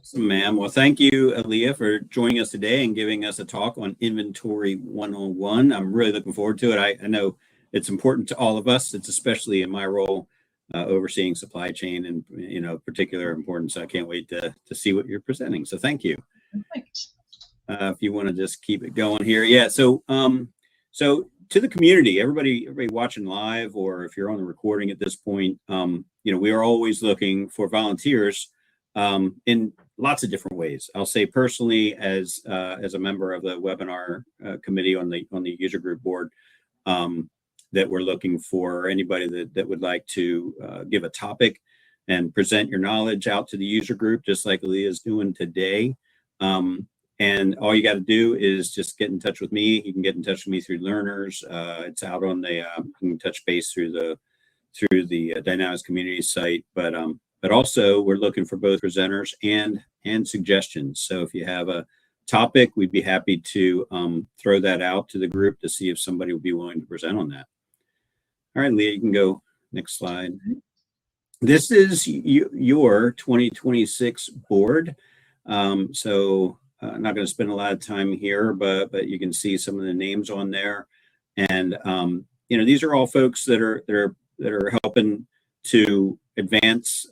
Awesome, ma'am. Well, thank you, Aaliyah, for joining us today and giving us a talk on Inventory 101. I'm really looking forward to it. I know it's important to all of us. It's especially in my role overseeing supply chain and, particular importance. I can't wait to see what you're presenting. So thank you. Perfect. If you want to just keep it going here. Yeah. So to the community, everybody watching live, or if you're on the recording at this point, we are always looking for volunteers in lots of different ways. I'll say personally, as a member of the webinar committee on the user group board, that we're looking for anybody that would like to give a topic and present your knowledge out to the user group, just like Aaliyah is doing today. And all you got to do is just get in touch with me. You can get in touch with me through Learners. It's out on the you can touch base through the Dynamics community site. But also we're looking for both presenters and suggestions. So if you have a topic, we'd be happy to throw that out to the group to see if somebody would be willing to present on that. All right, Leah, you can go next slide. This is your 2026 board. So I'm not going to spend a lot of time here, but you can see some of the names on there, and these are all folks that are helping to advance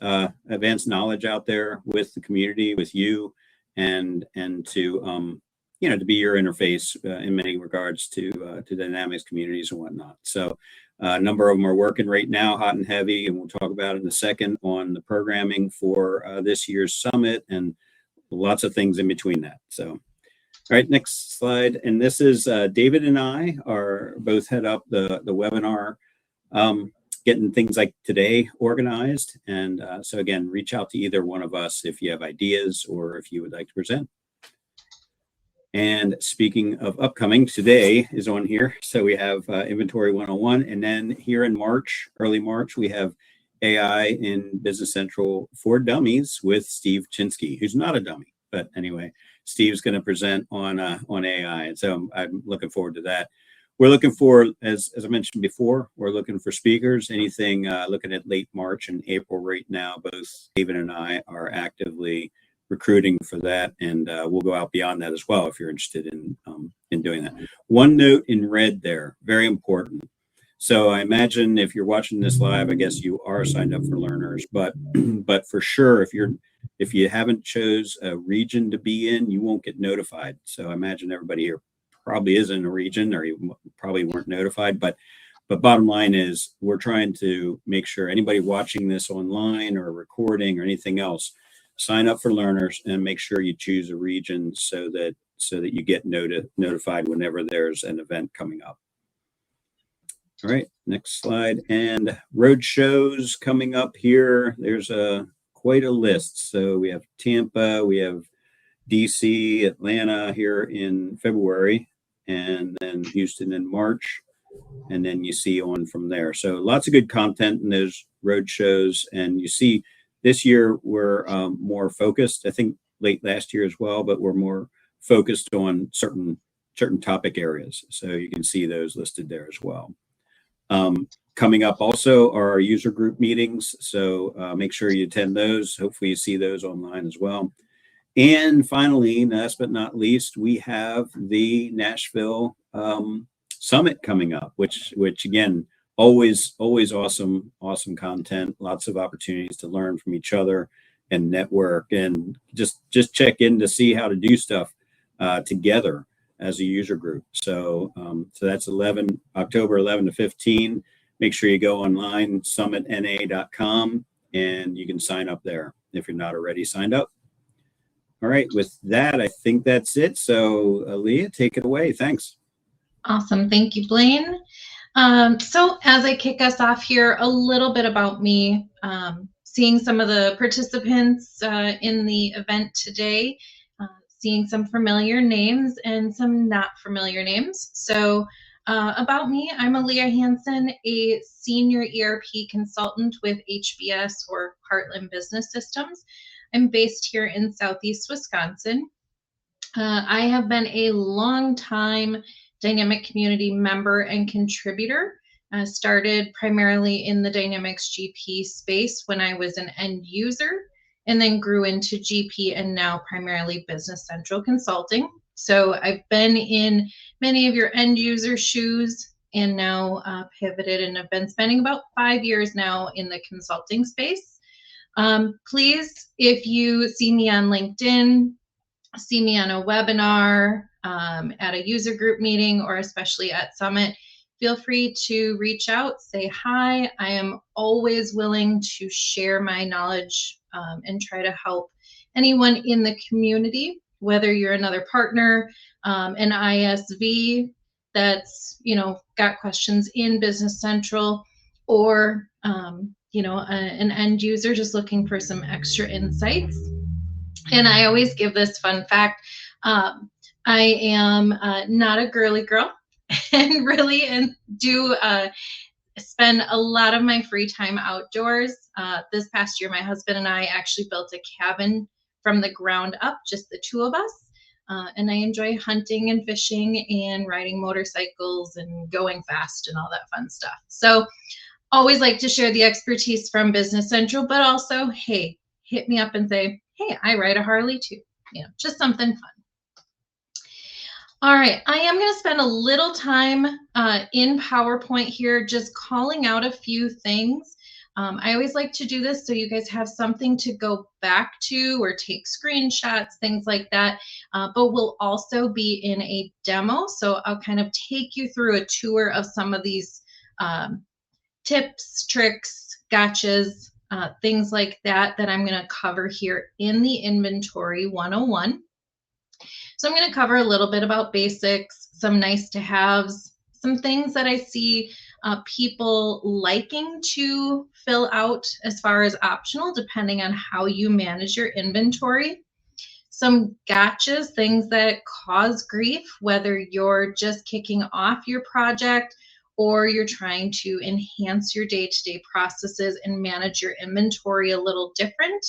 knowledge out there with the community, with you, and to to be your interface in many regards to Dynamics communities and whatnot. So a number of them are working right now, hot and heavy, and we'll talk about it in a second on the programming for this year's summit and lots of things in between that. So, all right, next slide. And this is David and I are both head up the webinar, getting things like today organized. And so again, reach out to either one of us if you have ideas or if you would like to present. And speaking of upcoming, today is on here. So we have Inventory 101. And then here in March, early March, we have AI in Business Central for Dummies with Steve Chinsky, who's not a dummy, but anyway, Steve's going to present on AI, and so I'm looking forward to that. We're looking for, as I mentioned before, we're looking for speakers. Anything looking at late March and April right now. Both David and I are actively recruiting for that, and we'll go out beyond that as well if you're interested in doing that. One note in red there, very important. So I imagine if you're watching this live, I guess you are signed up for Learners, but for sure, if you haven't chose a region to be in, you won't get notified. So I imagine everybody here probably is in a region, or you probably weren't notified. But bottom line is, we're trying to make sure anybody watching this online or recording or anything else, sign up for Learners and make sure you choose a region so that you get notified whenever there's an event coming up. All right, next slide. And road shows coming up here. There's quite a list. So we have Tampa, we have DC, Atlanta here in February, and then Houston in March, and then you see on from there. So lots of good content in those road shows. And you see this year we're more focused, I think late last year as well, but we're more focused on certain topic areas. So you can see those listed there as well. Coming up also are our user group meetings. So make sure you attend those. Hopefully you see those online as well. And finally, last but not least, we have the Nashville Summit coming up, which again, always awesome content, lots of opportunities to learn from each other and network, and just check in to see how to do stuff together as a user group. So so that's October 11 to 15. Make sure you go online, summitna.com, and you can sign up there if you're not already signed up. All right, with that, I think that's it. So Aaliyah, take it away. Thanks. Awesome. Thank you, Blaine. So as I kick us off here, a little bit about me, seeing some of the participants in the event today, seeing some familiar names and some not familiar names. So about me, I'm Aaliyah Hansen, a senior ERP consultant with HBS, or Heartland Business Systems. I'm based here in Southeast Wisconsin. I have been a long time Dynamic community member and contributor. Started primarily in the Dynamics GP space when I was an end user, and then grew into GP and now primarily Business Central Consulting. So I've been in many of your end user shoes and now pivoted, and have been spending about 5 years now in the consulting space. Please, if you see me on LinkedIn, see me on a webinar, at a user group meeting, or especially at Summit, feel free to reach out, say hi. I am always willing to share my knowledge and try to help anyone in the community, whether you're another partner, an ISV that's got questions in Business Central, or an end user just looking for some extra insights. And I always give this fun fact. I am not a girly girl, and really do spend a lot of my free time outdoors. This past year, my husband and I actually built a cabin from the ground up, just the two of us. And I enjoy hunting and fishing and riding motorcycles and going fast and all that fun stuff. So always like to share the expertise from Business Central, but also, hey, hit me up and say, hey, I ride a Harley too. Just something fun. All right, I am going to spend a little time in PowerPoint here, just calling out a few things. I always like to do this so you guys have something to go back to or take screenshots, things like that. But we'll also be in a demo, so I'll kind of take you through a tour of some of these tips, tricks, gotchas, things like that I'm going to cover here in the Inventory 101. So I'm going to cover a little bit about basics, some nice to haves, some things that I see people liking to fill out as far as optional, depending on how you manage your inventory. Some gotchas, things that cause grief, whether you're just kicking off your project or you're trying to enhance your day-to-day processes and manage your inventory a little different.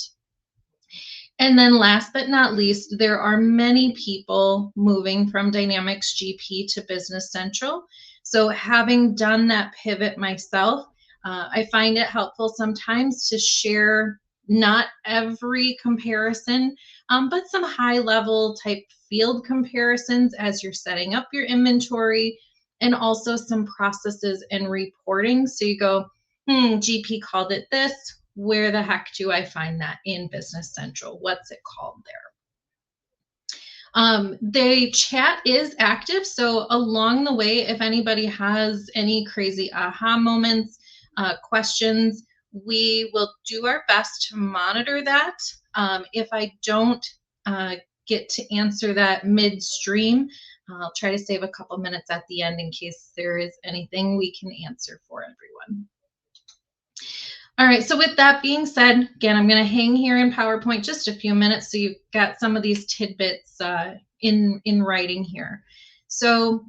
And then last but not least, there are many people moving from Dynamics GP to Business Central. So having done that pivot myself, I find it helpful sometimes to share not every comparison, but some high-level type field comparisons as you're setting up your inventory, and also some processes and reporting. So you go, GP called it this. Where the heck do I find that in Business Central? What's it called there? The chat is active, so along the way, if anybody has any crazy aha moments, questions, we will do our best to monitor that. If I don't get to answer that midstream, I'll try to save a couple minutes at the end in case there is anything we can answer for everyone. All right, so with that being said, again, I'm going to hang here in PowerPoint just a few minutes so you've got some of these tidbits in writing here. So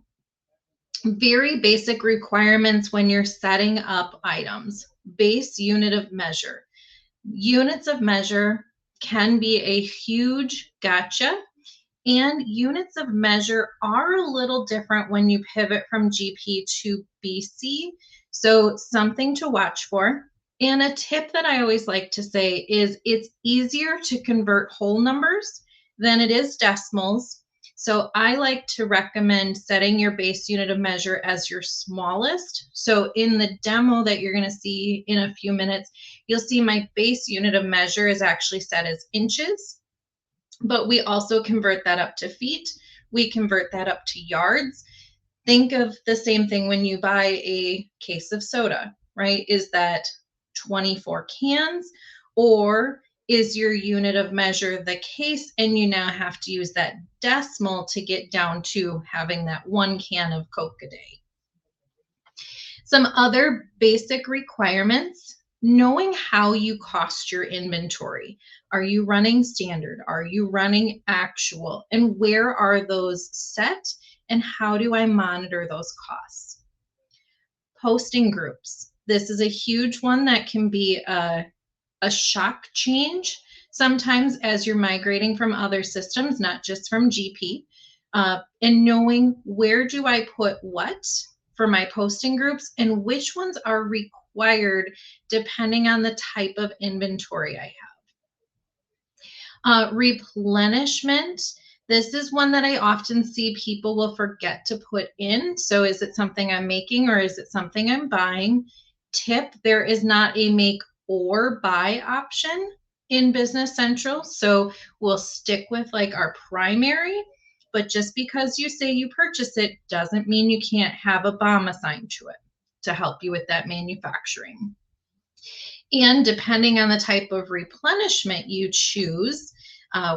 very basic requirements when you're setting up items. Base unit of measure. Units of measure can be a huge gotcha, and units of measure are a little different when you pivot from GP to BC. So something to watch for. And a tip that I always like to say is it's easier to convert whole numbers than it is decimals. So I like to recommend setting your base unit of measure as your smallest. So in the demo that you're going to see in a few minutes, you'll see my base unit of measure is actually set as inches, but we also convert that up to feet. We convert that up to yards. Think of the same thing when you buy a case of soda, right? Is that 24 cans, or is your unit of measure the case and you now have to use that decimal to get down to having that 1 can of Coke a day? Some other basic requirements: knowing how you cost your inventory. Are you running standard? Are you running actual? And where are those set? And how do I monitor those costs? Posting groups. This is a huge one that can be a shock change sometimes as you're migrating from other systems, not just from GP. And knowing where do I put what for my posting groups and which ones are required depending on the type of inventory I have. Replenishment. This is one that I often see people will forget to put in. So is it something I'm making or is it something I'm buying? Tip, there is not a make or buy option in Business Central. So we'll stick with like our primary, but just because you say you purchase it doesn't mean you can't have a BOM assigned to it to help you with that manufacturing. And depending on the type of replenishment you choose,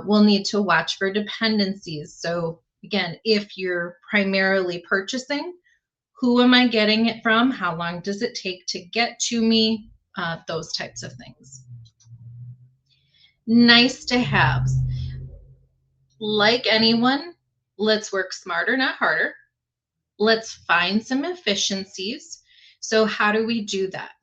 we'll need to watch for dependencies. So again, if you're primarily purchasing, who am I getting it from? How long does it take to get to me? Those types of things. Nice to haves. Like anyone, let's work smarter, not harder. Let's find some efficiencies. So how do we do that?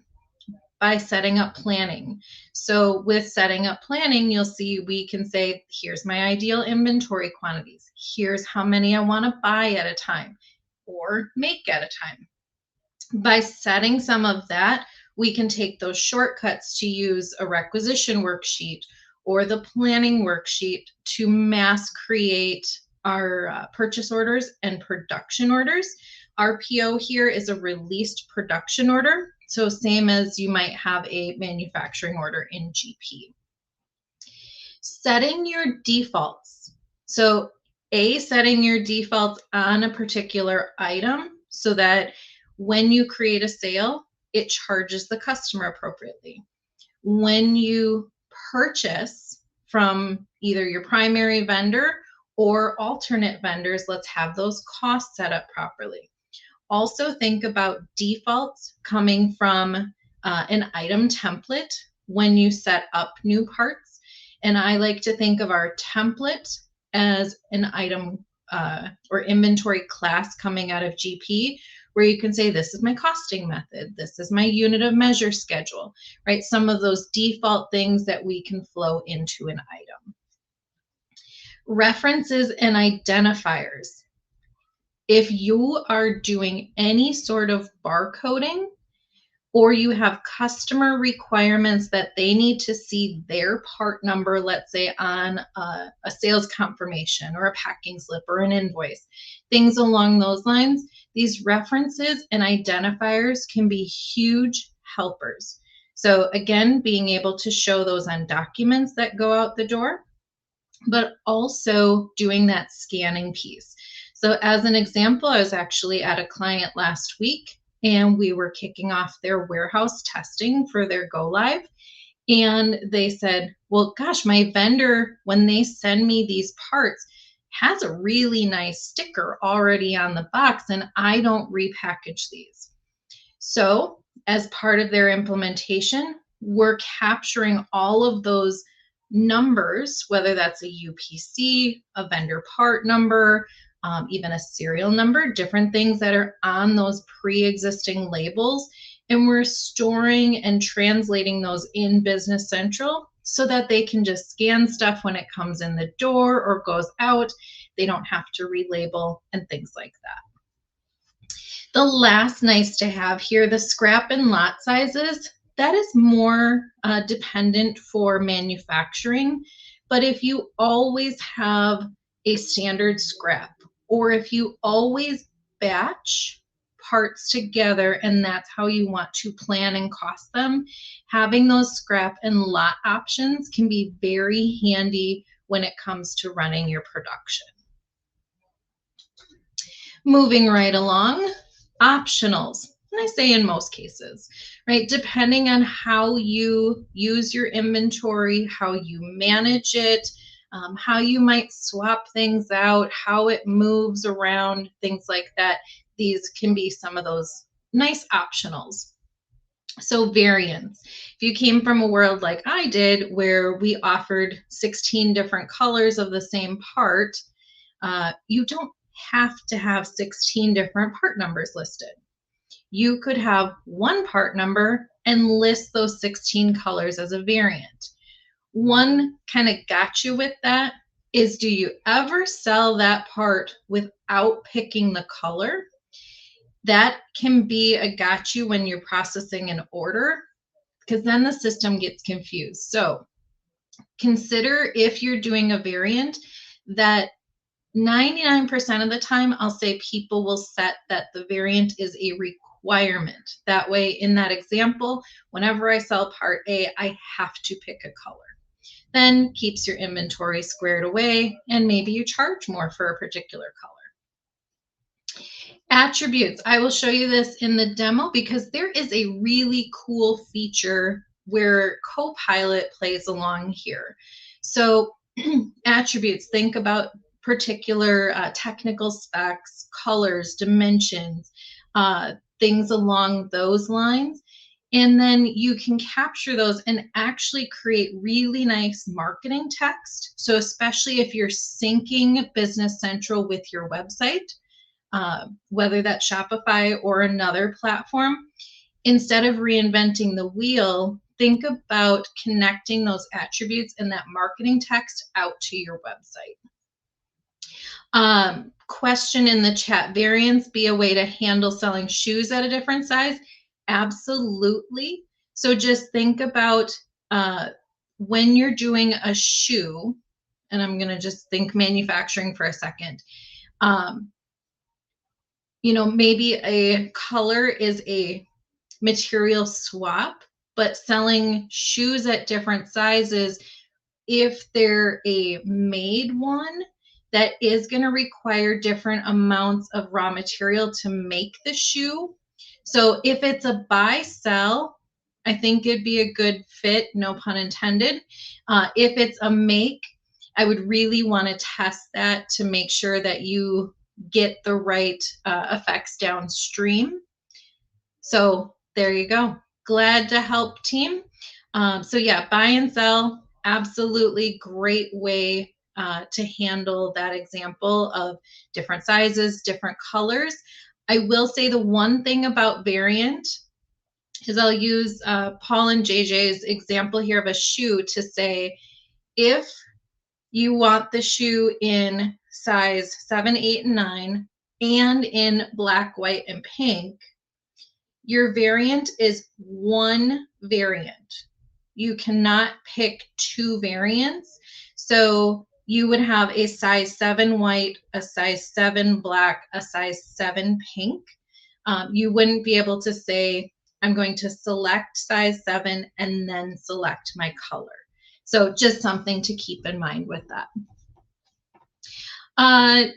By setting up planning. So with setting up planning, you'll see we can say, here's my ideal inventory quantities. Here's how many I want to buy at a time or make at a time. By setting some of that, we can take those shortcuts to use a requisition worksheet or the planning worksheet to mass create our purchase orders and production orders. Our PO here is a released production order. So same as you might have a manufacturing order in GP. Setting your defaults. So setting your defaults on a particular item so that when you create a sale, it charges the customer appropriately. When you purchase from either your primary vendor or alternate vendors, let's have those costs set up properly. Also think about defaults coming from an item template when you set up new parts. And I like to think of our template as an item or inventory class coming out of GP, where you can say, this is my costing method, this is my unit of measure schedule, right? Some of those default things that we can flow into an item. References and identifiers. If you are doing any sort of barcoding or you have customer requirements that they need to see their part number, let's say on a sales confirmation or a packing slip or an invoice, things along those lines, these references and identifiers can be huge helpers. So again, being able to show those on documents that go out the door, but also doing that scanning piece. So as an example, I was actually at a client last week and we were kicking off their warehouse testing for their go live. And they said, well, gosh, my vendor, when they send me these parts, has a really nice sticker already on the box and I don't repackage these. So as part of their implementation, we're capturing all of those numbers, whether that's a UPC, a vendor part number, even a serial number, different things that are on those pre-existing labels. And we're storing and translating those in Business Central so that they can just scan stuff when it comes in the door or goes out. They don't have to relabel and things like that. The last nice to have here, the scrap and lot sizes, that is more dependent for manufacturing. But if you always have a standard scrap, or if you always batch parts together and that's how you want to plan and cost them, having those scrap and lot options can be very handy when it comes to running your production. Moving right along, optionals. And I say in most cases, right? Depending on how you use your inventory, how you manage it, how you might swap things out, how it moves around, things like that. These can be some of those nice optionals. So variants. If you came from a world like I did, where we offered 16 different colors of the same part, you don't have to have 16 different part numbers listed. You could have one part number and list those 16 colors as a variant. One kind of got you with that is, do you ever sell that part without picking the color? That can be a got you when you're processing an order, because then the system gets confused. So consider if you're doing a variant that 99% of the time, I'll say people will set that the variant is a requirement. That way, in that example, whenever I sell part A, I have to pick a color. Then keeps your inventory squared away, and maybe you charge more for a particular color. Attributes. I will show you this in the demo because there is a really cool feature where Copilot plays along here. So attributes, think about particular technical specs, colors, dimensions, things along those lines. And then you can capture those and actually create really nice marketing text. So especially if you're syncing Business Central with your website, whether that's Shopify or another platform, instead of reinventing the wheel, think about connecting those attributes and that marketing text out to your website. Question in the chat, variants be a way to handle selling shoes at a different size? Absolutely. So just think about when you're doing a shoe, and I'm going to just think manufacturing for a second. Maybe a color is a material swap, but selling shoes at different sizes, if they're a made one, that is going to require different amounts of raw material to make the shoe. So if it's a buy sell, I think it'd be a good fit, no pun intended. If it's a make, I would really want to test that to make sure that you get the right effects downstream. So there you go. Glad to help, team. So yeah, buy and sell, absolutely great way to handle that example of different sizes, different colors. I will say the one thing about variant is I'll use Paul and JJ's example here of a shoe to say, if you want the shoe in size 7, 8, and 9, and in black, white, and pink, your variant is one variant. You cannot pick two variants. So you would have a size 7 white, a size 7 black, a size 7 pink. You wouldn't be able to say, I'm going to select size 7 and then select my color. So just something to keep in mind with that.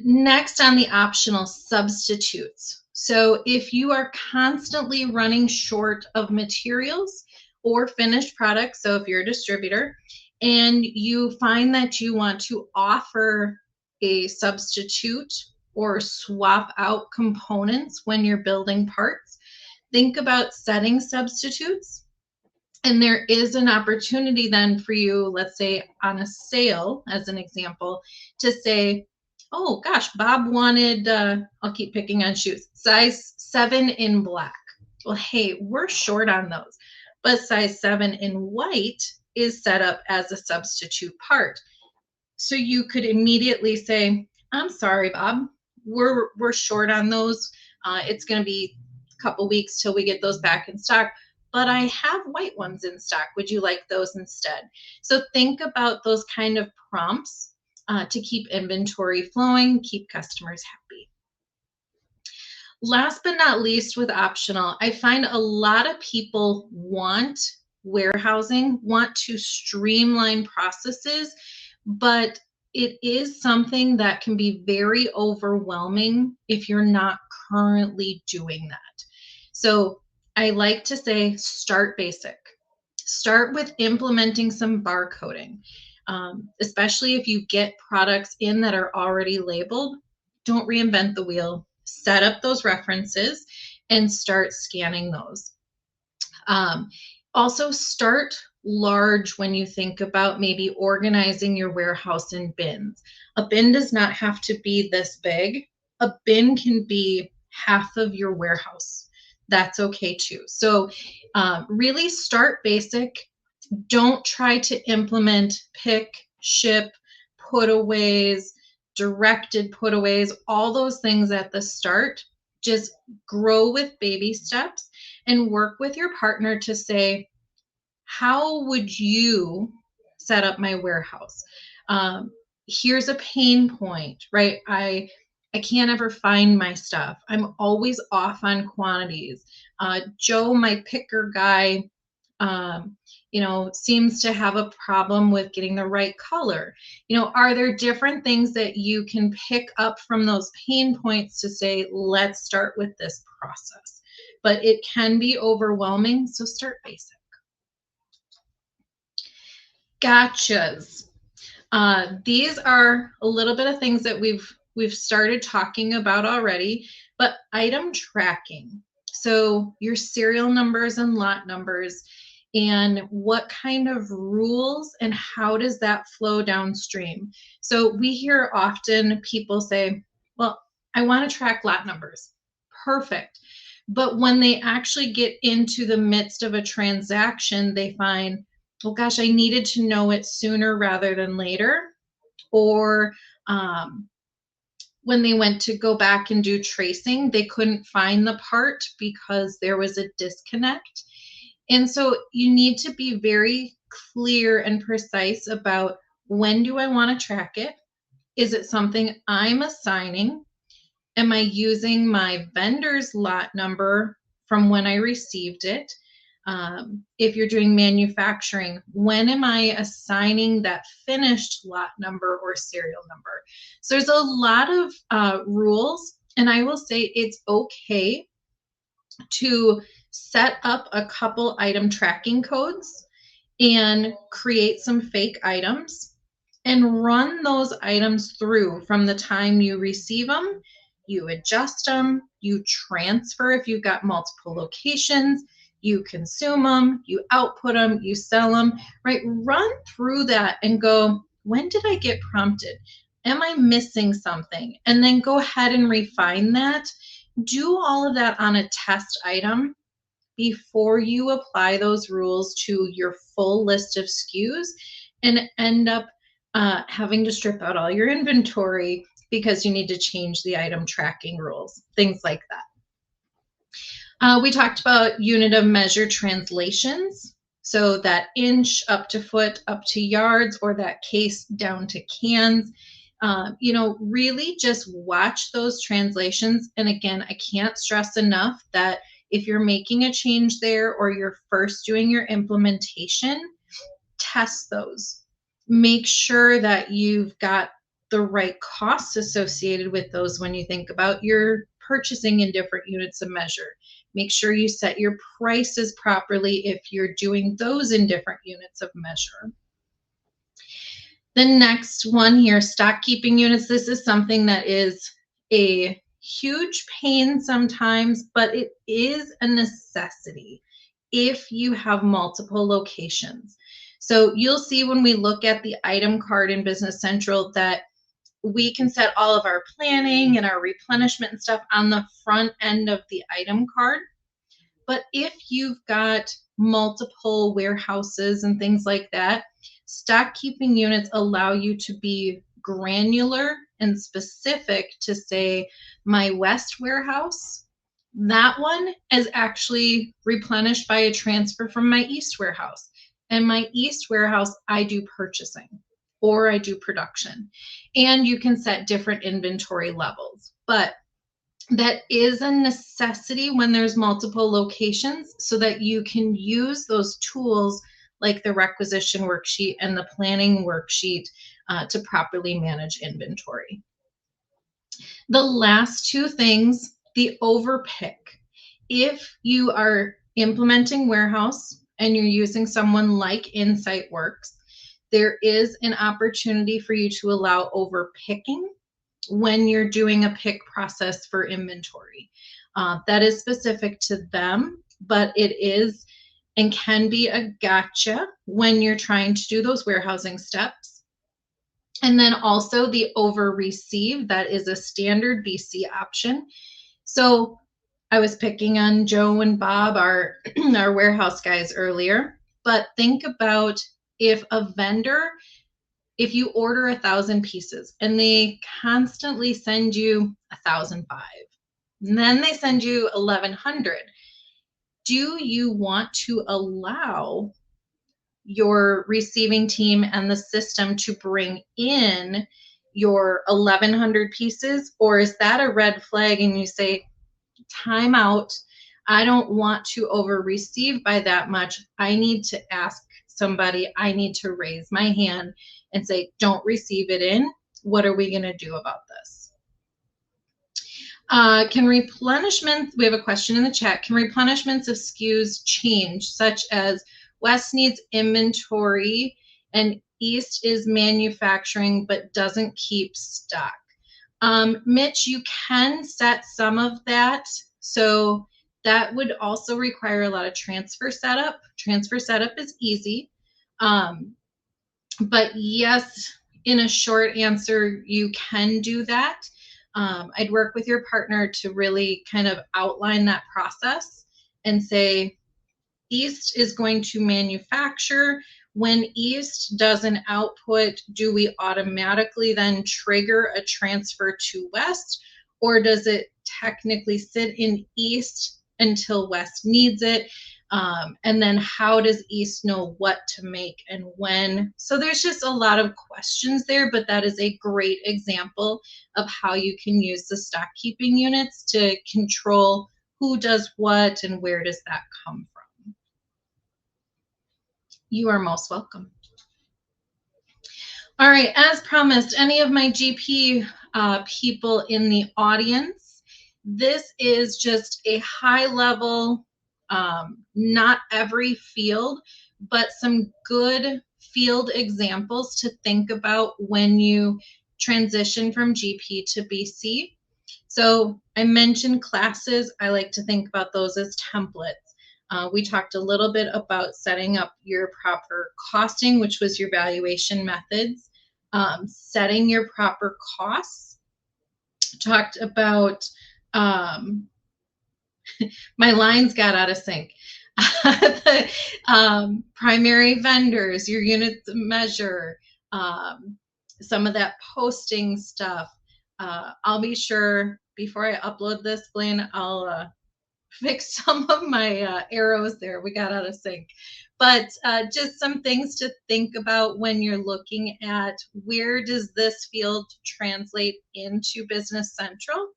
Next on the optional, substitutes. So if you are constantly running short of materials or finished products, so if you're a distributor and you find that you want to offer a substitute or swap out components when you're building parts, think about setting substitutes. And there is an opportunity then for you, let's say on a sale, as an example, to say, oh gosh, Bob wanted, I'll keep picking on shoes, size 7 in black. Well, hey, we're short on those, but size 7 in white is set up as a substitute part. So you could immediately say, I'm sorry, Bob, we're short on those. It's going to be a couple weeks till we get those back in stock, but I have white ones in stock. Would you like those instead? So think about those kind of prompts to keep inventory flowing, keep customers happy. Last but not least with optional, I find a lot of people want warehousing, want to streamline processes, but it is something that can be very overwhelming if you're not currently doing that. So I like to say start basic. Start with implementing some barcoding. Especially if you get products in that are already labeled, don't reinvent the wheel. Set up those references and start scanning those. Also start large when you think about maybe organizing your warehouse in bins. A bin does not have to be this big. A bin can be half of your warehouse. That's okay too. So really start basic. Don't try to implement pick, ship, putaways, directed putaways, all those things at the start. Just grow with baby steps and work with your partner to say, how would you set up my warehouse. Here's a pain point, right? I can't ever find my stuff. I'm always off on quantities. Joe, my picker guy, seems to have a problem with getting the right color. Are there different things that you can pick up from those pain points to say, let's start with this process? But it can be overwhelming, so start basic. Gotchas. These are a little bit of things that we've started talking about already, but item tracking. So your serial numbers and lot numbers, and what kind of rules and how does that flow downstream? So we hear often people say, well, I want to track lot numbers. Perfect. But when they actually get into the midst of a transaction, they find, oh gosh, I needed to know it sooner rather than later. Or when they went to go back and do tracing, they couldn't find the part because there was a disconnect. And so you need to be very clear and precise about, when do I want to track it? Is it something I'm assigning? Am I using my vendor's lot number from when I received it? If you're doing manufacturing, when am I assigning that finished lot number or serial number? So there's a lot of rules, and I will say it's okay to set up a couple item tracking codes and create some fake items and run those items through from the time you receive them. You adjust them, you transfer if you've got multiple locations, you consume them, you output them, you sell them, right? Run through that and go, when did I get prompted? Am I missing something? And then go ahead and refine that. Do all of that on a test item before you apply those rules to your full list of SKUs and end up having to strip out all your inventory because you need to change the item tracking rules, things like that. We talked about unit of measure translations. So that inch up to foot, up to yards, or that case down to cans. Really just watch those translations. And again, I can't stress enough that if you're making a change there or you're first doing your implementation, test those. Make sure that you've got the right costs associated with those when you think about your purchasing in different units of measure. Make sure you set your prices properly if you're doing those in different units of measure. The next one here, stock keeping units. This is something that is a huge pain sometimes, but it is a necessity if you have multiple locations. So you'll see when we look at the item card in Business Central that we can set all of our planning and our replenishment and stuff on the front end of the item card. But if you've got multiple warehouses and things like that, stock keeping units allow you to be granular and specific to say, my West warehouse, that one is actually replenished by a transfer from my East warehouse. And my East warehouse, I do purchasing or I do production. And you can set different inventory levels. But that is a necessity when there's multiple locations so that you can use those tools like the requisition worksheet and the planning worksheet to properly manage inventory. The last two things, the overpick. If you are implementing warehouse and you're using someone like InsightWorks, there is an opportunity for you to allow overpicking when you're doing a pick process for inventory. That is specific to them, but it is and can be a gotcha when you're trying to do those warehousing steps. And then also the over receive, that is a standard BC option. So I was picking on Joe and Bob, our warehouse guys earlier, but think about if a vendor, if you order 1,000 pieces and they constantly send you 1,005, and then they send you 1,100, do you want to allow your receiving team and the system to bring in your 1,100 pieces? Or is that a red flag and you say, time out, I don't want to over receive by that much. I need to ask somebody, I need to raise my hand and say, don't receive it in. What are we going to do about this? Can replenishments, we have a question in the chat, can replenishments of SKUs change, such as West needs inventory and East is manufacturing but doesn't keep stock? Mitch, you can set some of that. So that would also require a lot of transfer setup. Transfer setup is easy. But yes, in a short answer, you can do that. I'd work with your partner to really kind of outline that process and say, East is going to manufacture. When East does an output, do we automatically then trigger a transfer to West, or does it technically sit in East until West needs it? And then how does East know what to make and when? So there's just a lot of questions there, but that is a great example of how you can use the stock keeping units to control who does what and where does that come from. You are most welcome. All right, as promised, any of my GP people in the audience, this is just a high level, not every field, but some good field examples to think about when you transition from GP to BC. So I mentioned classes. I like to think about those as templates. We talked a little bit about setting up your proper costing, which was your valuation methods, setting your proper costs. Talked about, my lines got out of sync. The, primary vendors, your units of measure, some of that posting stuff. I'll be sure before I upload this, Blaine, I'll fix some of my arrows there. We got out of sync. But just some things to think about when you're looking at where does this field translate into Business Central.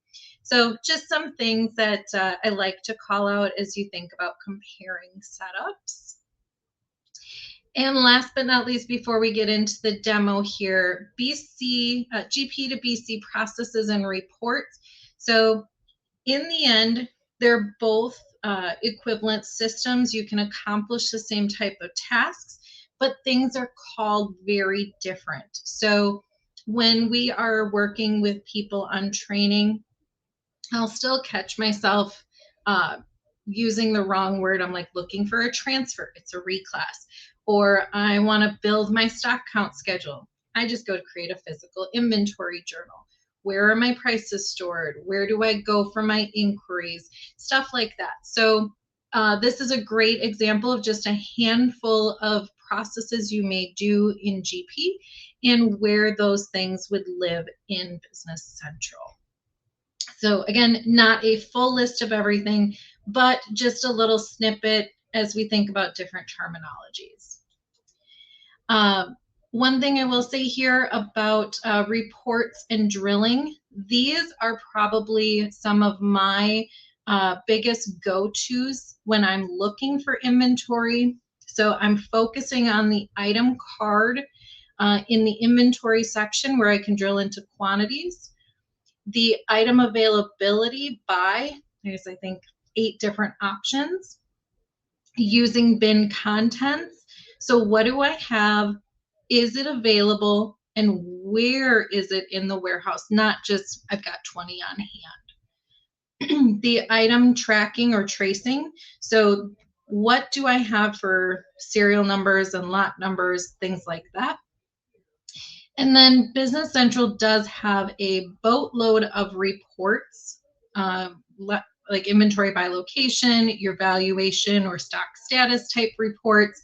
So just some things that I like to call out as you think about comparing setups. And last but not least, before we get into the demo here, BC, GP to BC processes and reports. So in the end, they're both equivalent systems. You can accomplish the same type of tasks, but things are called very different. So when we are working with people on training, I'll still catch myself using the wrong word. I'm like looking for a transfer. It's a reclass. Or I want to build my stock count schedule. I just go to create a physical inventory journal. Where are my prices stored? Where do I go for my inquiries? Stuff like that. So this is a great example of just a handful of processes you may do in GP and where those things would live in Business Central. So again, not a full list of everything, but just a little snippet as we think about different terminologies. One thing I will say here about reports and drilling, these are probably some of my biggest go-tos when I'm looking for inventory. So I'm focusing on the item card in the inventory section where I can drill into quantities. The item availability by, there's I think 8 different options. Using bin contents. So what do I have? Is it available? And where is it in the warehouse? Not just I've got 20 on hand. The item tracking or tracing. So what do I have for serial numbers and lot numbers, things like that. And then Business Central does have a boatload of reports, like inventory by location, your valuation or stock status type reports,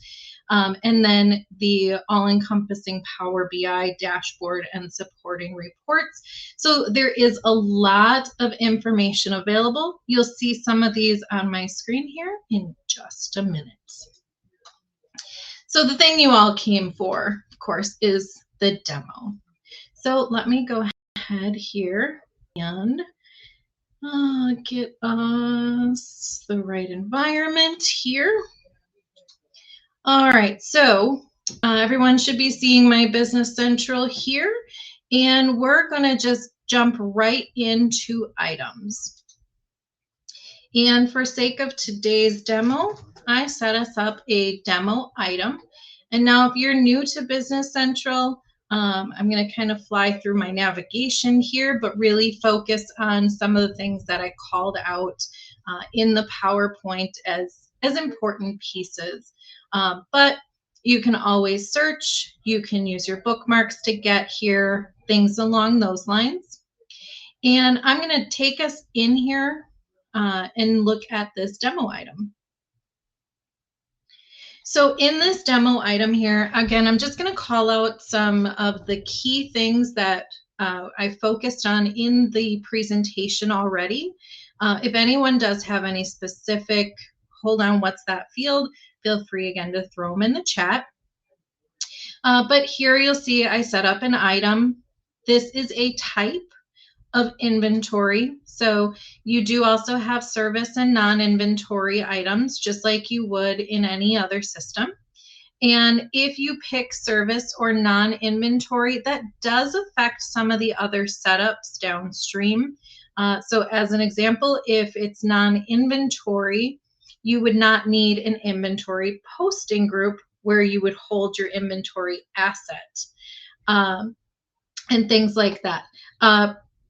and then the all-encompassing Power BI dashboard and supporting reports. So there is a lot of information available. You'll see some of these on my screen here in just a minute. So the thing you all came for, of course, is the demo. So let me go ahead here and get us the right environment here. All right, so everyone should be seeing my Business Central here, and we're going to just jump right into items. And for sake of today's demo, I set us up a demo item. And now if you're new to Business Central, I'm going to kind of fly through my navigation here, but really focus on some of the things that I called out in the PowerPoint as important pieces. But you can always search. You can use your bookmarks to get here, things along those lines. And I'm going to take us in here and look at this demo item. So in this demo item here, again, I'm just going to call out some of the key things that I focused on in the presentation already. If anyone does have any specific, hold on, what's that field? Feel free again to throw them in the chat. But here you'll see I set up an item. This is a type of inventory. So you do also have service and non-inventory items, just like you would in any other system. And if you pick service or non-inventory, that does affect some of the other setups downstream. So as an example, if it's non-inventory, you would not need an inventory posting group where you would hold your inventory asset and things like that.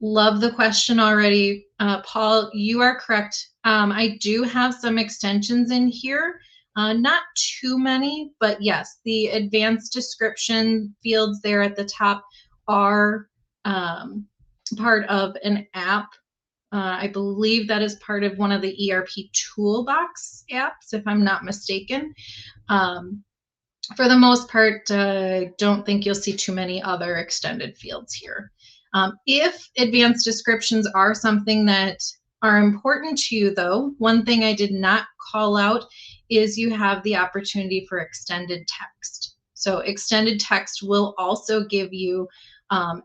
Love the question already. Paul, you are correct. I do have some extensions in here, not too many, but yes, the advanced description fields there at the top are part of an app. I believe that is part of one of the ERP Toolbox apps, if I'm not mistaken. For the most part, don't think you'll see too many other extended fields here. If advanced descriptions are something that are important to you, though, one thing I did not call out is you have the opportunity for extended text. So extended text will also give you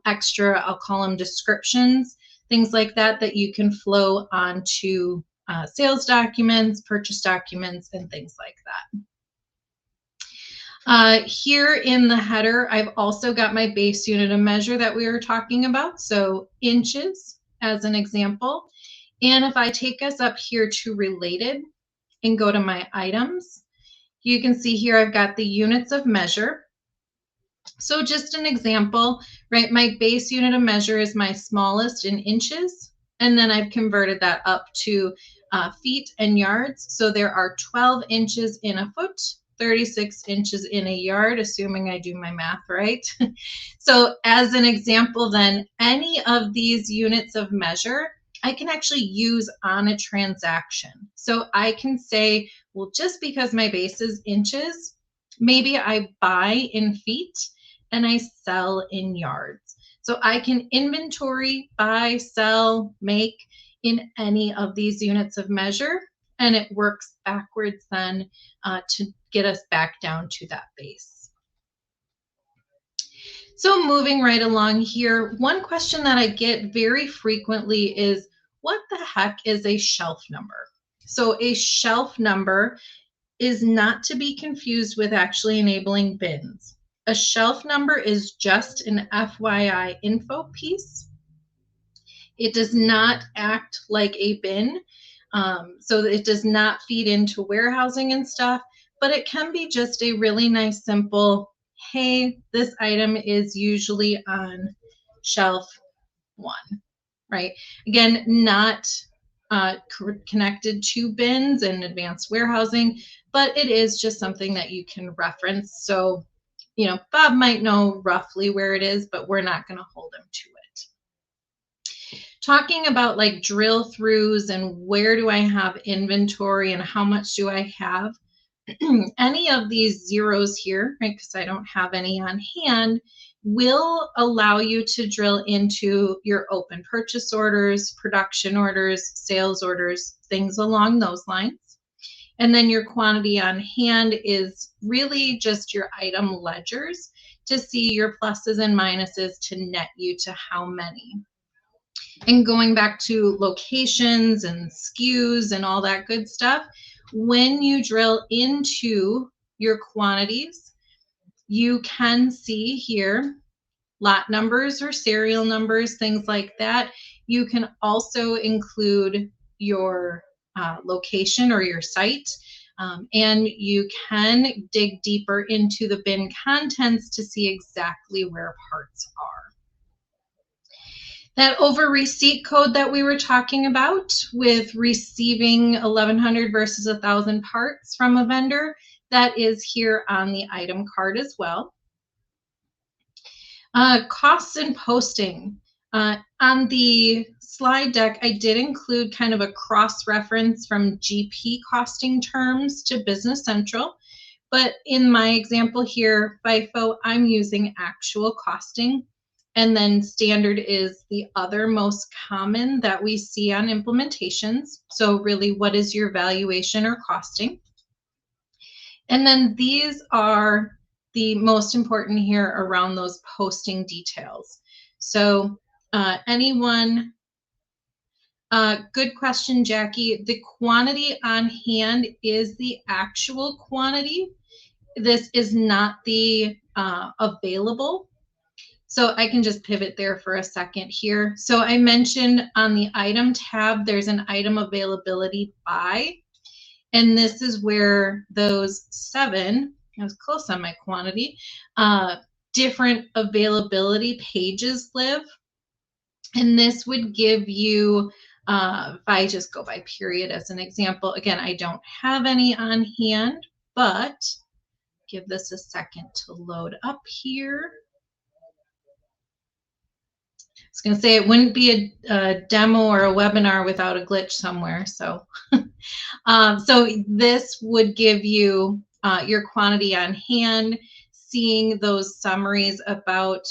extra, I'll call them descriptions, things like that, that you can flow onto sales documents, purchase documents, and things like that. Here in the header, I've also got my base unit of measure that we were talking about, so inches as an example. And if I take us up here to related and go to my items, you can see here I've got the units of measure. So just an example, right? My base unit of measure is my smallest in inches, and then I've converted that up to feet and yards. So there are 12 inches in a foot, 36 inches in a yard, assuming I do my math right. So as an example, then any of these units of measure, I can actually use on a transaction. So I can say, well, just because my base is inches, maybe I buy in feet and I sell in yards. So I can inventory, buy, sell, make in any of these units of measure, and it works backwards then to get us back down to that base. So moving right along here, one question that I get very frequently is, what the heck is a shelf number? So a shelf number is not to be confused with actually enabling bins. A shelf number is just an FYI info piece. It does not act like a bin. So it does not feed into warehousing and stuff, but it can be just a really nice, simple, hey, this item is usually on shelf 1, right? Again, not connected to bins and advanced warehousing, but it is just something that you can reference. So, you know, Bob might know roughly where it is, but we're not going to hold him to it. Talking about like drill throughs and where do I have inventory and how much do I have, any of these zeros here, right, because I don't have any on hand, will allow you to drill into your open purchase orders, production orders, sales orders, things along those lines. And then your quantity on hand is really just your item ledgers to see your pluses and minuses to net you to how many. And going back to locations and SKUs and all that good stuff, when you drill into your quantities, you can see here lot numbers or serial numbers, things like that. You can also include your location or your site, and you can dig deeper into the bin contents to see exactly where parts are. That over receipt code that we were talking about with receiving 1,100 versus 1,000 parts from a vendor, that is here on the item card as well. Costs and posting. On the slide deck, I did include kind of a cross-reference from GP costing terms to Business Central. But in my example here, FIFO, I'm using actual costing. And then standard is the other most common that we see on implementations. So really, what is your valuation or costing? And then these are the most important here around those posting details. So good question, Jackie. The quantity on hand is the actual quantity. This is not the available. So I can just pivot there for a second here. So I mentioned on the item tab, there's an item availability by, and this is where those 7, I was close on my quantity, different availability pages live. And this would give you, if I just go by period as an example, again, I don't have any on hand, but give this a second to load up here. I was going to say it wouldn't be a demo or a webinar without a glitch somewhere. So, so this would give you your quantity on hand, seeing those summaries about,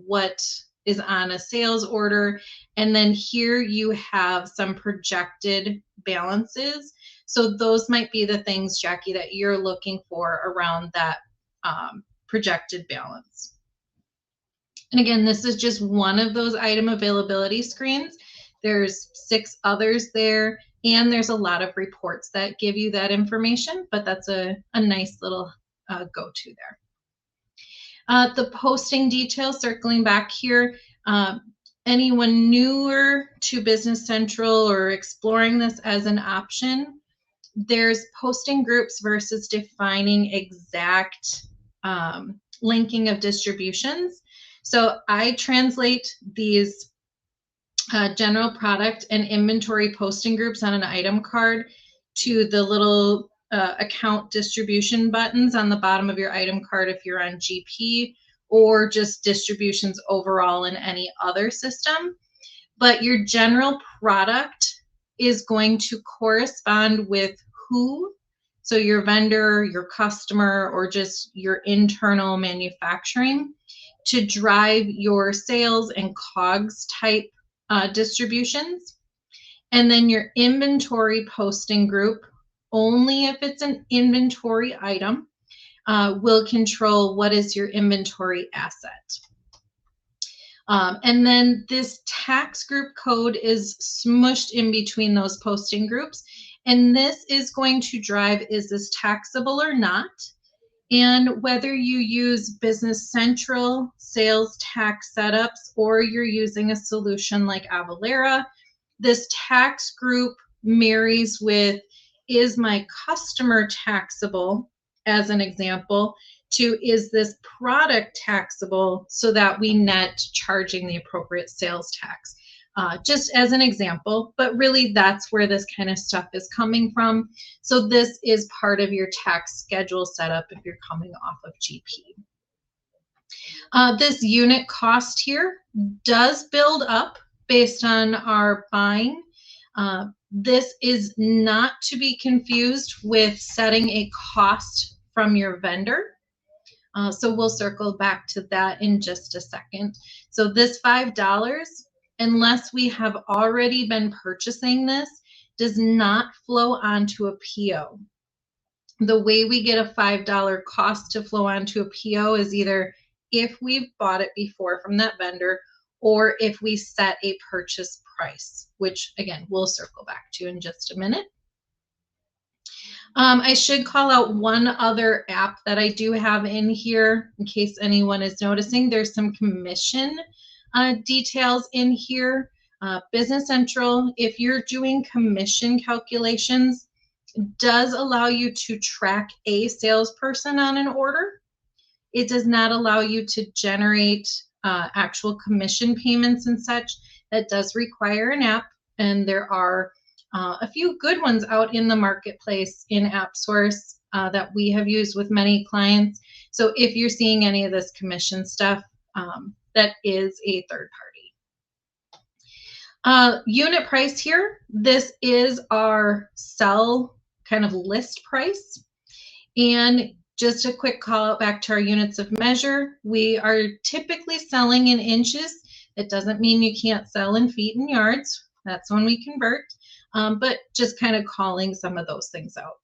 what is on a sales order. And then here you have some projected balances. So those might be the things, Jackie, that you're looking for around that projected balance. And again, this is just one of those item availability screens. There's 6 others there, and there's a lot of reports that give you that information, but that's a nice little go-to there. The posting details, circling back here, anyone newer to Business Central or exploring this as an option, there's posting groups versus defining exact linking of distributions. So I translate these general product and inventory posting groups on an item card to the little account distribution buttons on the bottom of your item card if you're on GP, or just distributions overall in any other system. But your general product is going to correspond with who, so your vendor, your customer, or just your internal manufacturing, to drive your sales and COGS type distributions. And then your inventory posting group, only if it's an inventory item, will control what is your inventory asset. And then this tax group code is smushed in between those posting groups. And this is going to drive, is this taxable or not? And whether you use Business Central sales tax setups or you're using a solution like Avalara, this tax group marries with, is my customer taxable, as an example, to is this product taxable, so that we net charging the appropriate sales tax. Just as an example, but really that's where this kind of stuff is coming from. So this is part of your tax schedule setup if you're coming off of GP. This unit cost here does build up based on our buying. This is not to be confused with setting a cost from your vendor. So we'll circle back to that in just a second. So this $5, unless we have already been purchasing this, does not flow onto a PO. The way we get a $5 cost to flow onto a PO is either if we've bought it before from that vendor or if we set a purchase price, which again, we'll circle back to in just a minute. I should call out one other app that I do have in here in case anyone is noticing. There's some commission details in here. Business Central, if you're doing commission calculations, does allow you to track a salesperson on an order. It does not allow you to generate actual commission payments and such. That does require an app, and there are a few good ones out in the marketplace in AppSource that we have used with many clients. So if you're seeing any of this commission stuff, that is a third party. Unit price here, this is our sell kind of list price. And just a quick call out back to our units of measure. We are typically selling in inches. It doesn't mean you can't sell in feet and yards. That's when we convert. But just kind of calling some of those things out.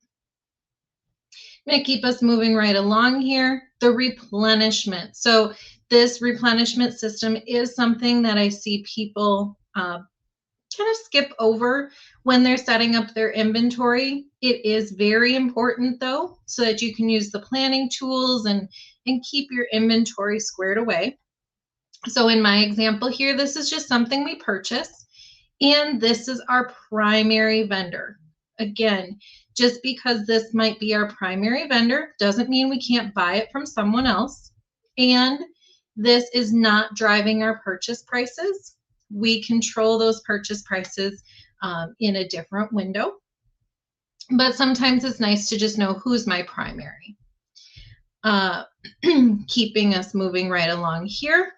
I'm going to keep us moving right along here. The replenishment. So this replenishment system is something that I see people kind of skip over when they're setting up their inventory. It is very important though, so that you can use the planning tools and keep your inventory squared away. So in my example here, this is just something we purchase, and this is our primary vendor. Again, just because this might be our primary vendor doesn't mean we can't buy it from someone else. And this is not driving our purchase prices. We control those purchase prices in a different window. But sometimes it's nice to just know who's my primary. Keeping us moving right along here.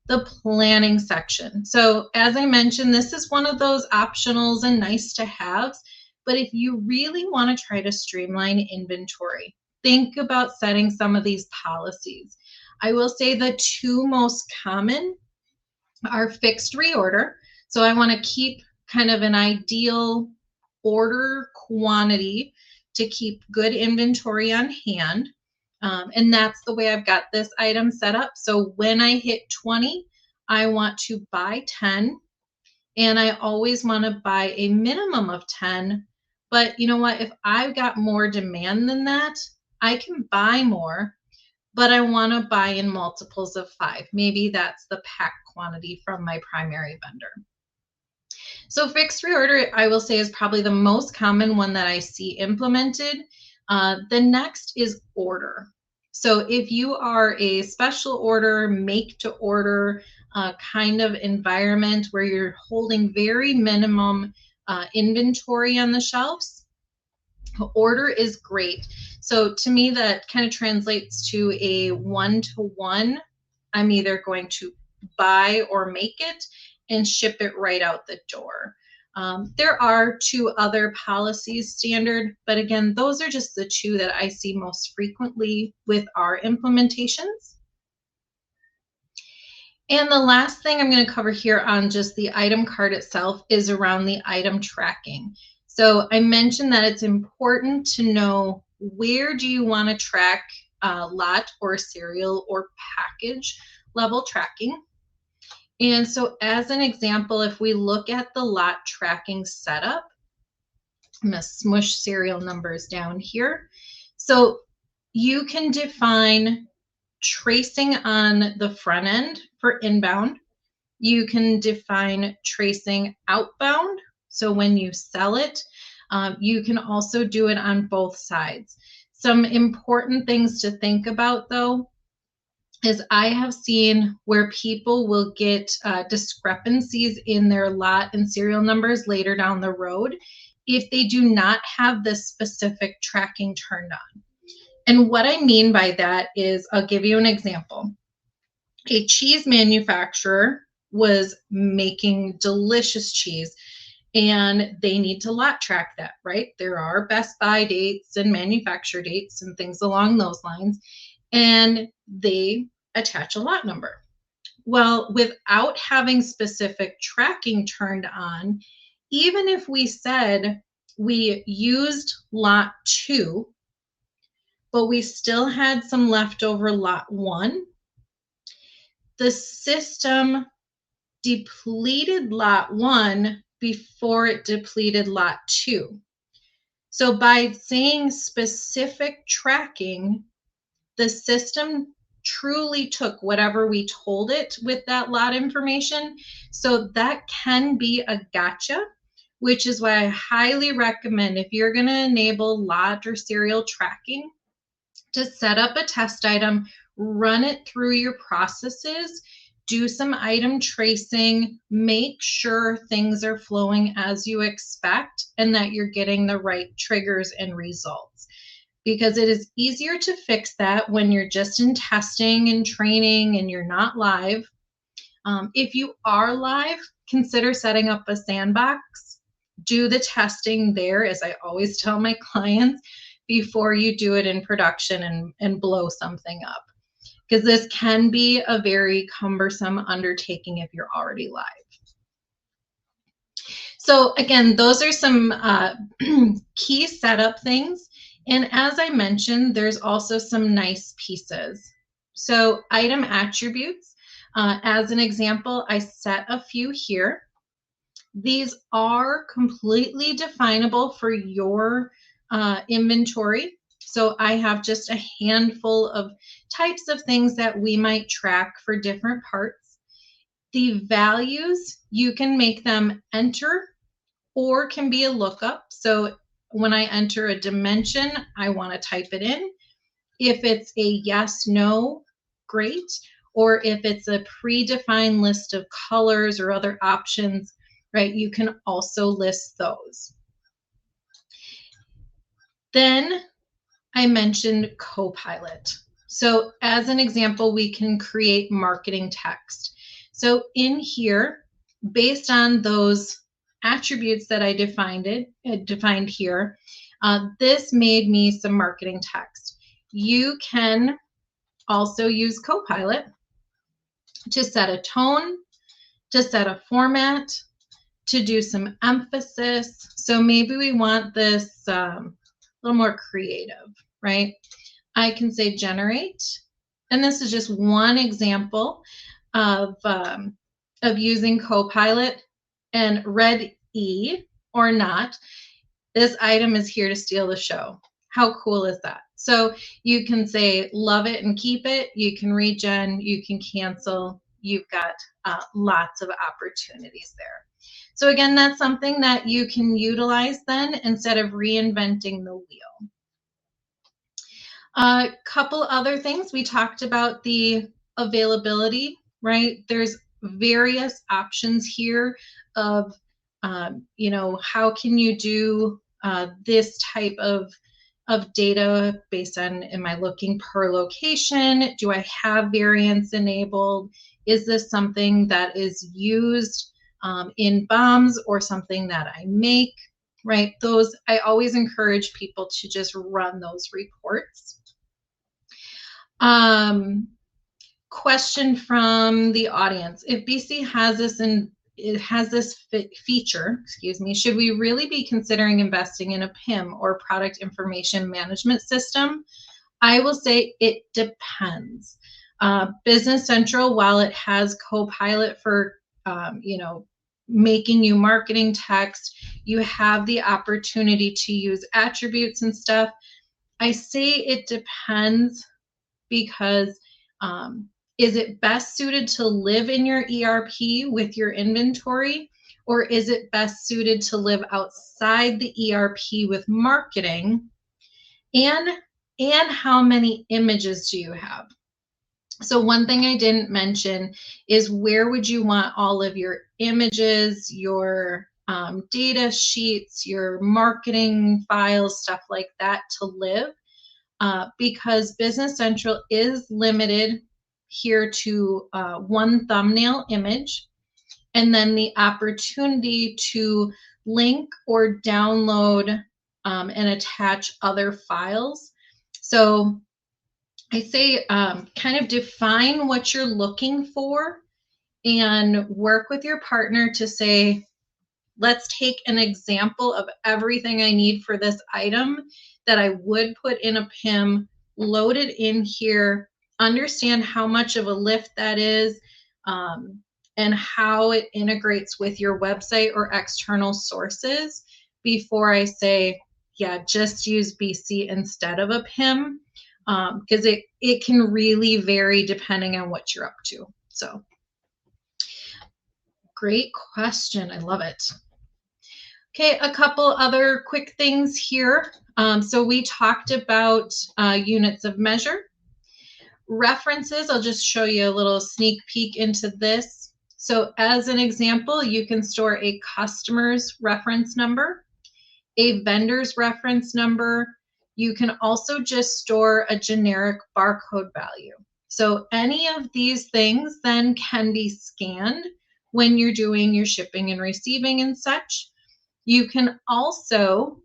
The planning section. So as I mentioned, this is one of those optionals and nice to haves, but if you really want to try to streamline inventory, think about setting some of these policies. I will say the two most common are fixed reorder. So I want to keep kind of an ideal order quantity to keep good inventory on hand. And that's the way I've got this item set up. So when I hit 20, I want to buy 10, and I always want to buy a minimum of 10. But you know what? If I've got more demand than that, I can buy more, but I want to buy in multiples of 5. Maybe that's the pack quantity from my primary vendor. So fixed reorder, I will say, is probably the most common one that I see implemented. The next is order. So if you are a special order, make to order kind of environment where you're holding very minimum inventory on the shelves, order is great. So to me, that kind of translates to a one-to-one. I'm either going to buy or make it and ship it right out the door. There are 2 other policies standard, but again, those are just the 2 that I see most frequently with our implementations. And the last thing I'm going to cover here on just the item card itself is around the item tracking. So I mentioned that it's important to know where do you want to track lot or serial or package level tracking. And so as an example, if we look at the lot tracking setup, I'm going to smush serial numbers down here. So you can define tracing on the front end for inbound. You can define tracing outbound. So when you sell it, you can also do it on both sides. Some important things to think about though is I have seen where people will get discrepancies in their lot and serial numbers later down the road if they do not have this specific tracking turned on. And what I mean by that is, I'll give you an example. A cheese manufacturer was making delicious cheese, and they need to lot track that, right? There are best by dates and manufacture dates and things along those lines, and they attach a lot number. Well, without having specific tracking turned on, even if we said we used lot 2, but we still had some leftover lot 1, the system depleted lot 1 before it depleted lot 2. So by saying specific tracking, the system truly took whatever we told it with that lot information. So that can be a gotcha, which is why I highly recommend, if you're going to enable lot or serial tracking, to set up a test item, run it through your processes, do some item tracing, make sure things are flowing as you expect and that you're getting the right triggers and results. Because it is easier to fix that when you're just in testing and training and you're not live. If you are live, consider setting up a sandbox. Do the testing there, as I always tell my clients, before you do it in production and blow something up. Because this can be a very cumbersome undertaking if you're already live. So again, those are some key setup things. And as I mentioned, there's also some nice pieces. So item attributes, as an example, I set a few here. These are completely definable for your inventory. So I have just a handful of types of things that we might track for different parts. The values, you can make them enter or can be a lookup. So when I enter a dimension, I want to type it in. If it's a yes, no, great. Or if it's a predefined list of colors or other options, right, you can also list those. Then I mentioned Copilot. So as an example, we can create marketing text. So in here, based on those attributes that I defined here, this made me some marketing text. You can also use Copilot to set a tone, to set a format, to do some emphasis. So maybe we want this a little more creative, right? I can say generate, and this is just one example of using Copilot. And red E or not, this item is here to steal the show. How cool is that? So you can say love it and keep it. You can regen, you can cancel. You've got lots of opportunities there. So again, that's something that you can utilize then instead of reinventing the wheel. A couple other things. We talked about the availability, right? There's various options here of, how can you do this type of data based on, am I looking per location? Do I have variants enabled? Is this something that is used in bombs or something that I make, right? Those, I always encourage people to just run those reports. Question from the audience. If BC has this feature, should we really be considering investing in a PIM or product information management system? I will say it depends. Business Central, while it has Copilot for, making you marketing text, you have the opportunity to use attributes and stuff. I say it depends because is it best suited to live in your ERP with your inventory, or is it best suited to live outside the ERP with marketing? And how many images do you have? So one thing I didn't mention is, where would you want all of your images, your data sheets, your marketing files, stuff like that to live? Because Business Central is limited here to one thumbnail image, and then the opportunity to link or download and attach other files. So I say kind of define what you're looking for and work with your partner to say, let's take an example of everything I need for this item that I would put in a PIM, load it in here, understand how much of a lift that is, and how it integrates with your website or external sources before I say, yeah, just use BC instead of a PIM, because it can really vary depending on what you're up to. So great question. I love it. Okay, a couple other quick things here. So we talked about units of measure. References, I'll just show you a little sneak peek into this. So as an example, you can store a customer's reference number, a vendor's reference number. You can also just store a generic barcode value. So any of these things then can be scanned when you're doing your shipping and receiving and such. You can also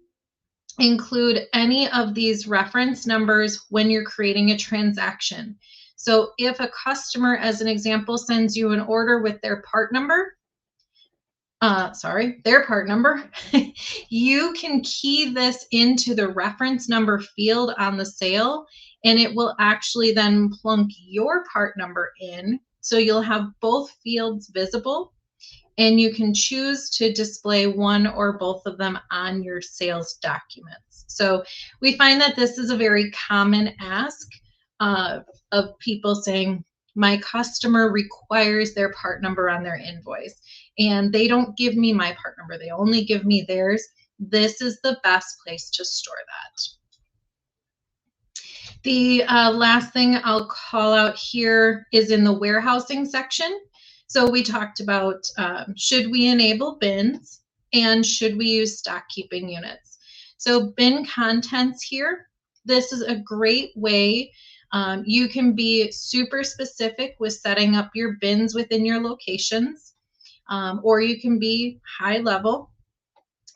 include any of these reference numbers when you're creating a transaction. So if a customer, as an example, sends you an order with their part number, you can key this into the reference number field on the sale, and it will actually then plunk your part number in. So you'll have both fields visible, and you can choose to display one or both of them on your sales documents. So we find that this is a very common ask of people saying, my customer requires their part number on their invoice, and they don't give me my part number, they only give me theirs. This is the best place to store that. The last thing I'll call out here is in the warehousing section. So we talked about should we enable bins and should we use stock keeping units. So bin contents here, this is a great way. You can be super specific with setting up your bins within your locations, or you can be high level.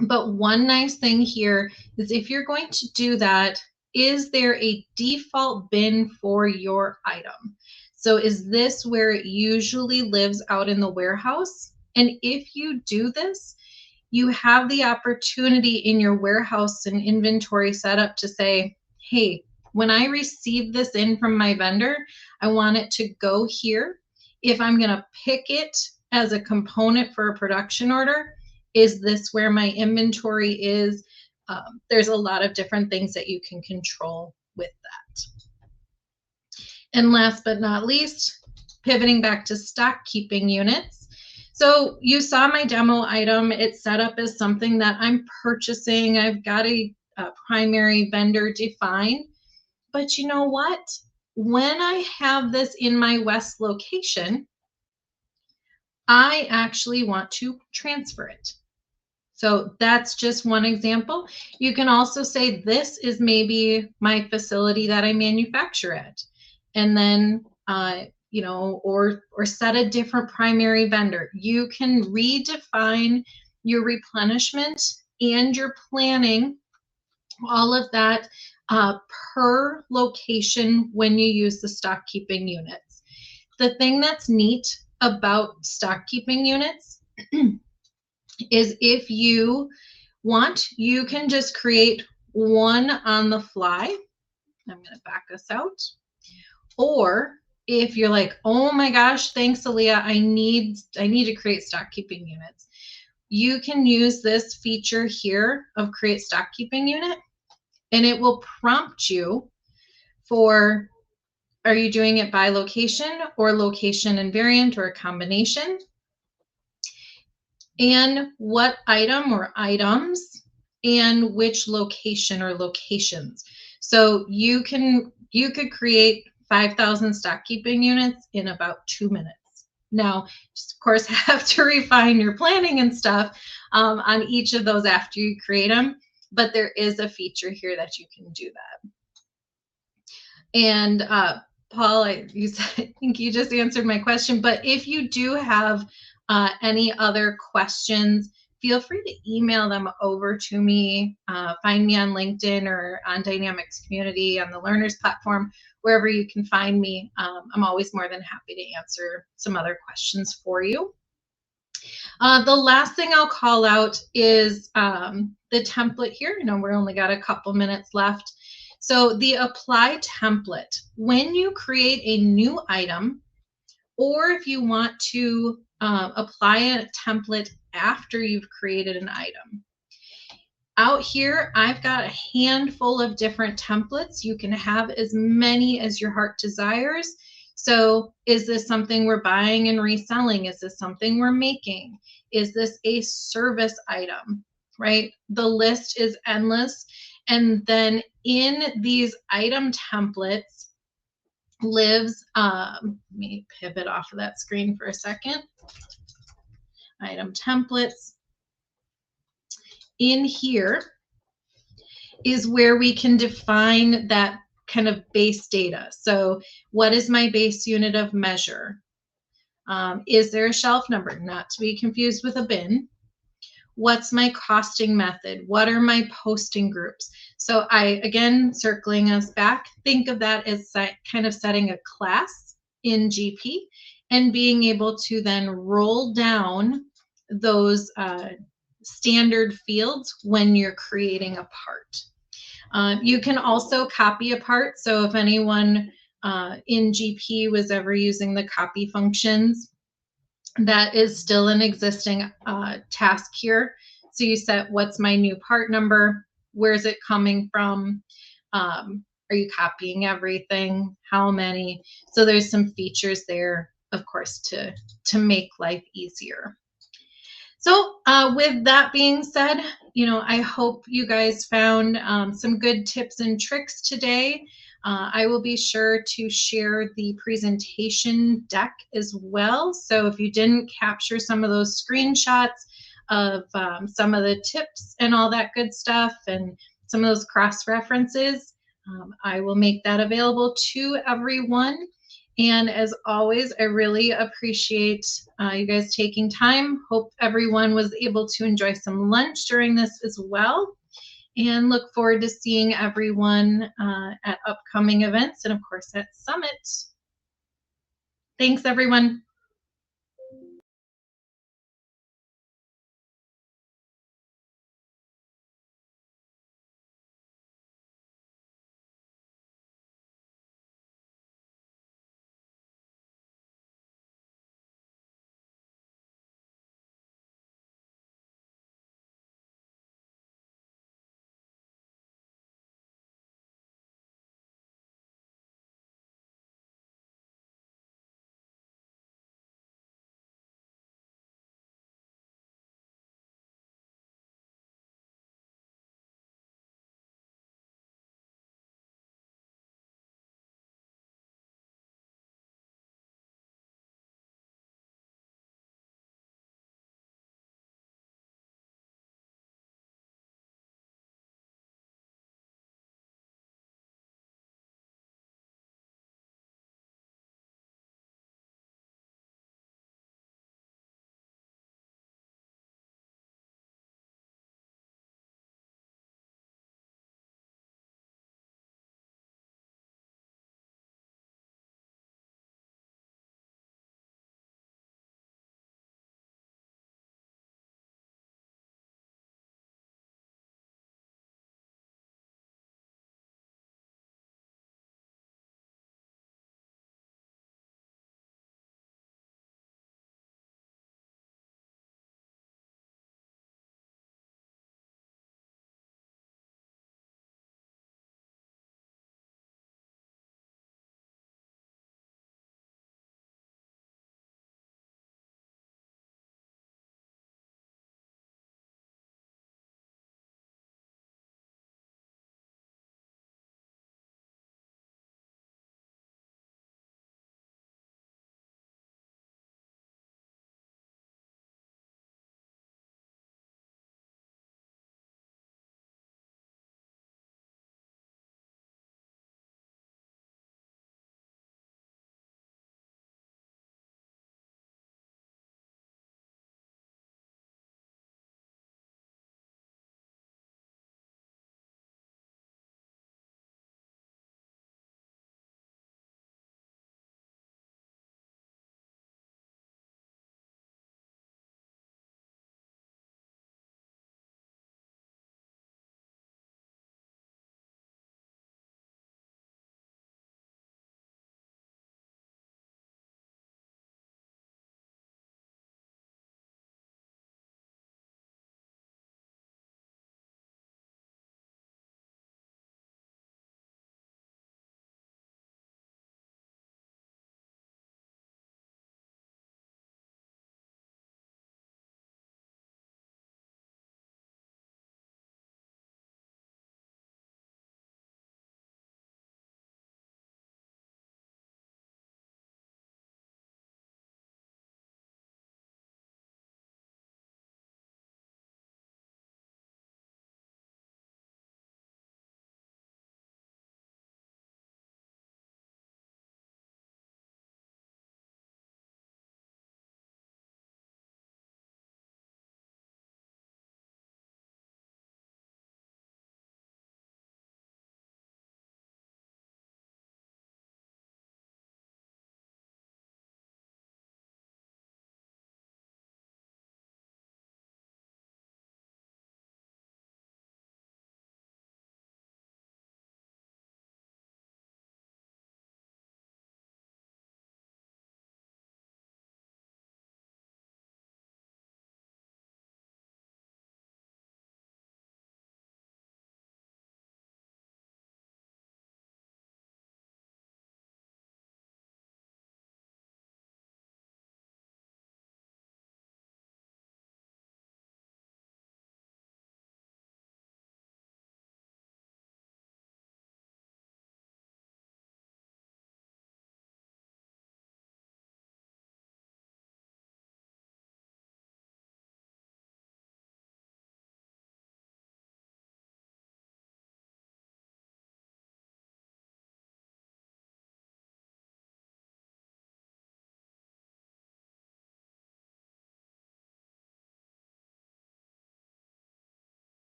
But one nice thing here is if you're going to do that, is there a default bin for your item? So is this where it usually lives out in the warehouse? And if you do this, you have the opportunity in your warehouse and inventory setup to say, hey, when I receive this in from my vendor, I want it to go here. If I'm going to pick it as a component for a production order, is this where my inventory is? There's a lot of different things that you can control with that. And last but not least, pivoting back to stock keeping units. So you saw my demo item. It's set up as something that I'm purchasing. I've got a primary vendor defined. But you know what? When I have this in my West location, I actually want to transfer it. So that's just one example. You can also say this is maybe my facility that I manufacture at. And then, or set a different primary vendor. You can redefine your replenishment and your planning, all of that per location when you use the stock keeping units. The thing that's neat about stock keeping units is if you want, you can just create one on the fly. I'm going to back us out. Or if you're like, oh my gosh, thanks, Aaliyah, I need to create stock keeping units. You can use this feature here of create stock keeping unit, and it will prompt you for, are you doing it by location or location and variant or a combination? And what item or items and which location or locations. So you could create 5,000 stock keeping units in about 2 minutes. Now, just of course, have to refine your planning and stuff on each of those after you create them, but there is a feature here that you can do that. And Paul, I think you just answered my question, but if you do have any other questions, feel free to email them over to me. Find me on LinkedIn or on Dynamics Community on the Learners platform, wherever you can find me. I'm always more than happy to answer some other questions for you. The last thing I'll call out is the template here. You know, we're only got a couple minutes left. So the apply template, when you create a new item, or if you want to apply a template after you've created an item. Out here, I've got a handful of different templates. You can have as many as your heart desires. So is this something we're buying and reselling? Is this something we're making? Is this a service item, right? The list is endless. And then in these item templates lives, let me pivot off of that screen for a second. Item templates. In here is where we can define that kind of base data. So what is my base unit of measure? Is there a shelf number? Not to be confused with a bin. What's my costing method? What are my posting groups? So again, circling us back, think of that as kind of setting a class in GP and being able to then roll down those standard fields when you're creating a part. You can also copy a part. So if anyone in GP was ever using the copy functions, that is still an existing task here. So you set what's my new part number, where's it coming from, are you copying everything, how many? So there's some features there, of course, to make life easier. So with that being said, you know, I hope you guys found some good tips and tricks today. I will be sure to share the presentation deck as well. So if you didn't capture some of those screenshots of some of the tips and all that good stuff and some of those cross references, I will make that available to everyone. And as always, I really appreciate you guys taking time. Hope everyone was able to enjoy some lunch during this as well. And look forward to seeing everyone at upcoming events and, of course, at Summit. Thanks, everyone.